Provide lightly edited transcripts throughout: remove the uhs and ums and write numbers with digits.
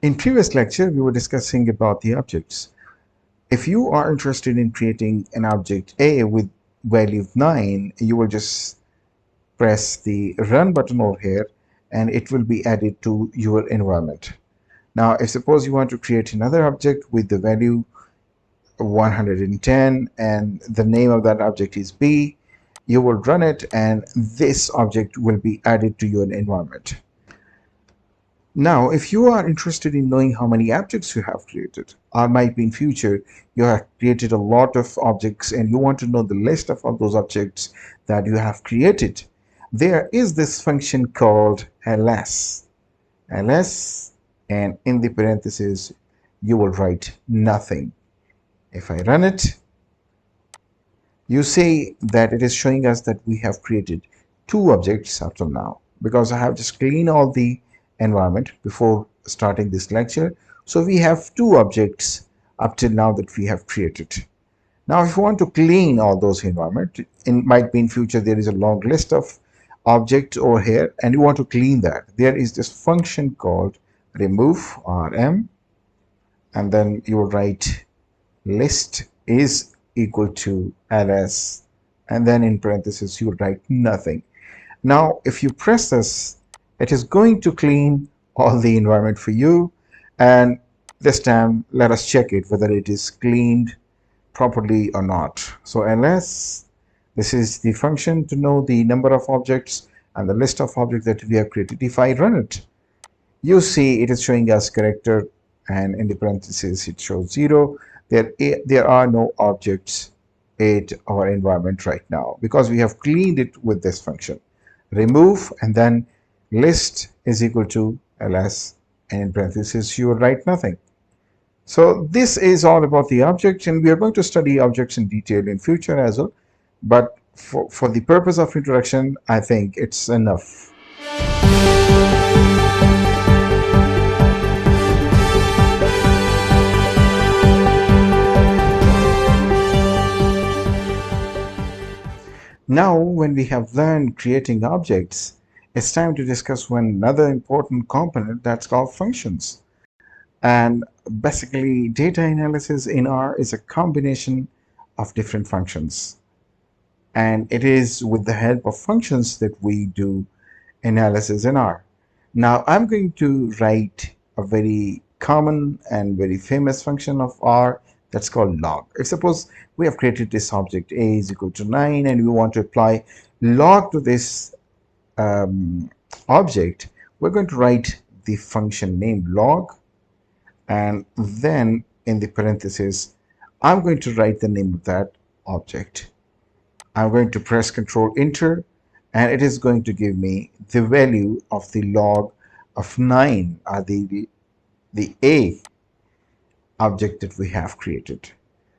In previous lecture, we were discussing about the objects. If you are interested in creating an object A with value 9, you will just press the run button over here and it will be added to your environment. Now, if suppose you want to create another object with the value 110 and the name of that object is B, you will run it and this object will be added to your environment. Now, if you are interested in knowing how many objects you have created, or might be in future, you have created a lot of objects and you want to know the list of all those objects that you have created, there is this function called ls. ls, and in the parentheses, you will write nothing. If I run it, you see that it is showing us that we have created two objects up till now, because I have just cleaned all the environment before starting this lecture. So we have two objects up till now that we have created. Now, if you want to clean all those environment, might be in future there is a long list of objects over here and you want to clean that. There is this function called remove rm, and then you will write list is equal to ls, and then in parentheses you will write nothing. Now, if you press this, it is going to clean all the environment for you, and this time let us check it whether it is cleaned properly or not. So ls, this is the function to know the number of objects and the list of objects that we have created. If I run it, you see it is showing us character, and in the parentheses it shows 0. There are no objects at our environment right now because we have cleaned it with this function remove, and then list is equal to ls, and in parentheses you will write nothing. So this is all about the objects, and we are going to study objects in detail in future as well, but for the purpose of introduction, I think it's enough. Now, when we have learned creating objects, it's time to discuss one another important component that's called functions. And basically, data analysis in R is a combination of different functions. And it is with the help of functions that we do analysis in R. Now, I'm going to write a very common and very famous function of R that's called log. If suppose we have created this object A is equal to 9 and we want to apply log to this object, we're going to write the function name log, and then in the parentheses I'm going to write the name of that object. I'm going to press Ctrl Enter, and it is going to give me the value of the log of 9, the A object that we have created.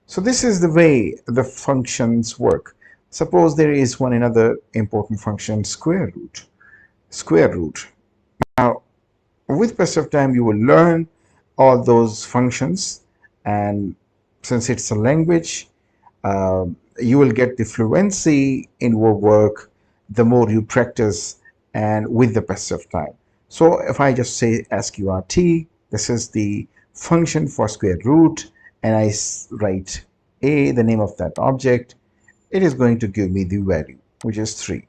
So this is the way the functions work. Suppose there is one another important function, square root. Now, with passage of time, you will learn all those functions, and since it's a language, you will get the fluency in your work the more you practice and with the passage of time. So if I just say sqrt, this is the function for square root, and I write A, the name of that object, it is going to give me the value, which is 3.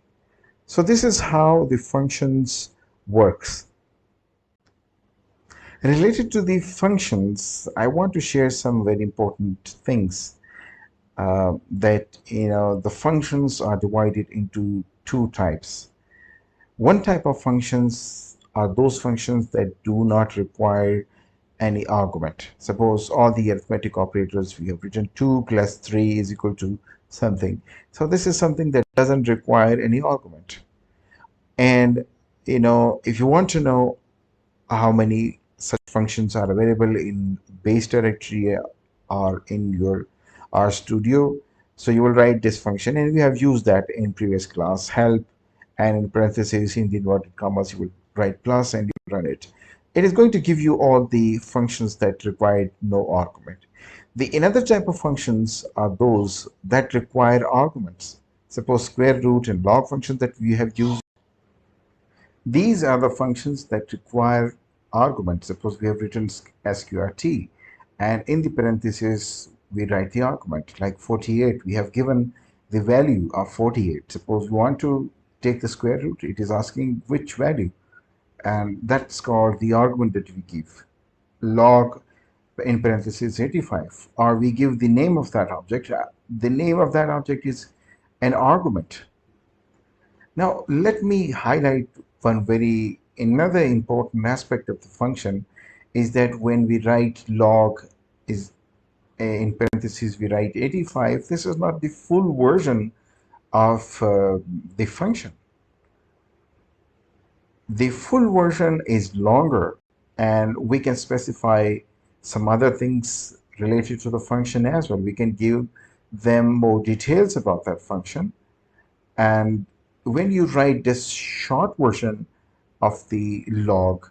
So this is how the functions works. Related to the functions, I want to share some very important things. That the functions are divided into two types. One type of functions are those functions that do not require any argument. Suppose all the arithmetic operators we have written 2 plus 3 is equal to something. So this is something that doesn't require any argument. And if you want to know how many such functions are available in base directory or in your RStudio, so you will write this function, and we have used that in previous class, help, and in parentheses in the inverted commas you will write plus and you run it. It is going to give you all the functions that require no argument. The another type of functions are those that require arguments. Suppose square root and log functions that we have used. These are the functions that require argument. Suppose we have written sqrt, and in the parentheses we write the argument, like 48. We have given the value of 48. Suppose we want to take the square root, it is asking which value, and that's called the argument that we give. Log in parentheses 85, or we give the name of that object. The name of that object is an argument. Now let me highlight another important aspect of the function is that when we write log is in parentheses we write 85, this is not the full version of the function. The full version is longer, and we can specify some other things related to the function as well. We can give them more details about that function. And when you write this short version of the log,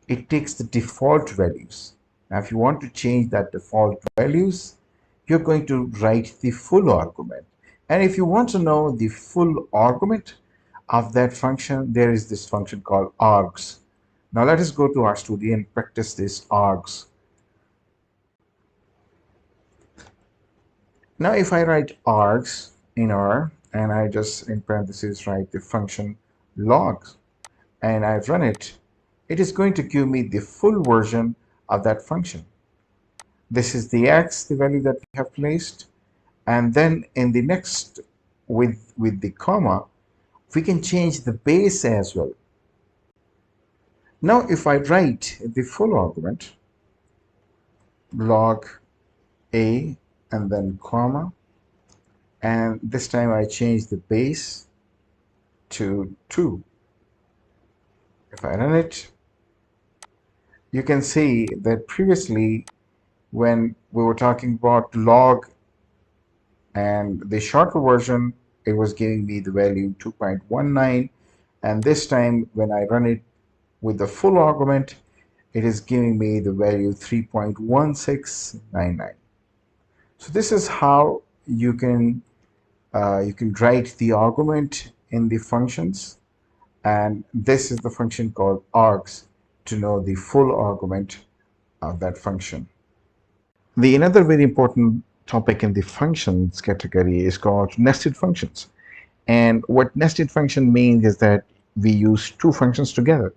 it takes the default values. Now, if you want to change that default values, you're going to write the full argument. And if you want to know the full argument of that function, there is this function called args. Now let us go to RStudio and practice this args. Now if I write args in R, and I just in parentheses write the function logs, and I run it, it is going to give me the full version of that function. This is the x, the value that we have placed, and then in the next with the comma, we can change the base as well. Now if I write the full argument, log a and then comma, and this time I change the base to 2. If I run it, you can see that previously when we were talking about log and the shorter version, it was giving me the value 2.19, and this time when I run it with the full argument, it is giving me the value 3.1699. So this is how you can write the argument in the functions, and this is the function called args to know the full argument of that function. The another very important topic in the functions category is called nested functions. And what nested function means is that we use two functions together.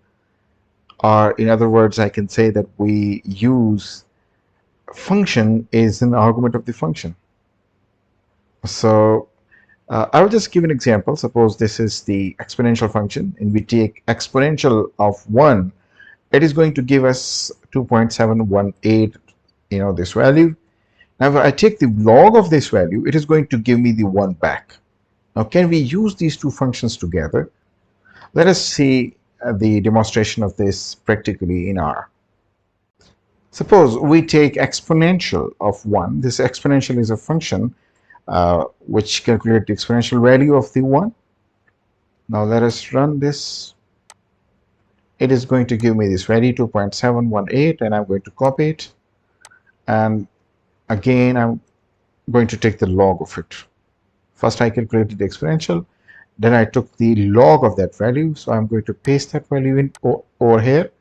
Or in other words, I can say that we use function is an argument of the function. So I will just give an example. Suppose this is the exponential function, and we take exponential of 1. It is going to give us 2.718, this value. Now if I take the log of this value, it is going to give me the 1 back. Now can we use these two functions together? Let us see the demonstration of this practically in R. Suppose we take exponential of 1. This exponential is a function which calculates the exponential value of the 1. Now let us run this. It is going to give me this value 2.718, and I'm going to copy it. And again, I'm going to take the log of it. First I calculated the exponential, then I took the log of that value. So I'm going to paste that value in over here.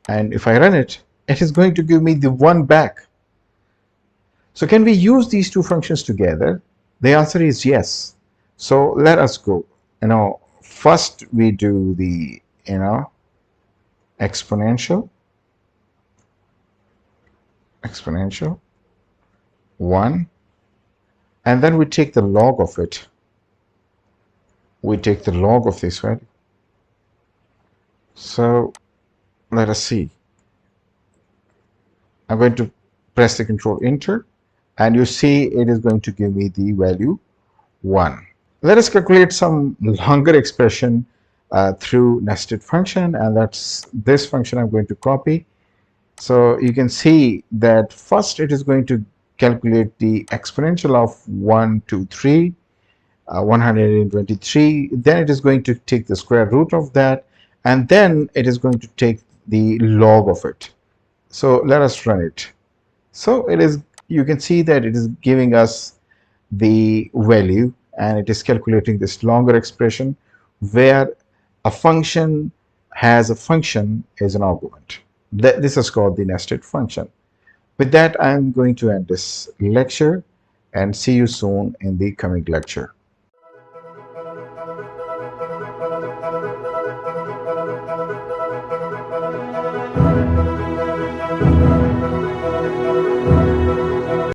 And if I run it, it is going to give me the 1 back. So can we use these two functions together? The answer is yes. So let us go. First we do the, exponential 1, and then we take the log of it. We take the log of this value. So let us see. I'm going to press the control enter, and you see it is going to give me the value 1. Let us calculate some longer expression through nested function, and that's this function I'm going to copy. So you can see that first it is going to calculate the exponential of 123, 123. Then it is going to take the square root of that, and then it is going to take the log of it. So let us run it. So it is, you can see that it is giving us the value, and it is calculating this longer expression where a function has a function as an argument. This is called the nested function. With that, I'm going to end this lecture and see you soon in the coming lecture.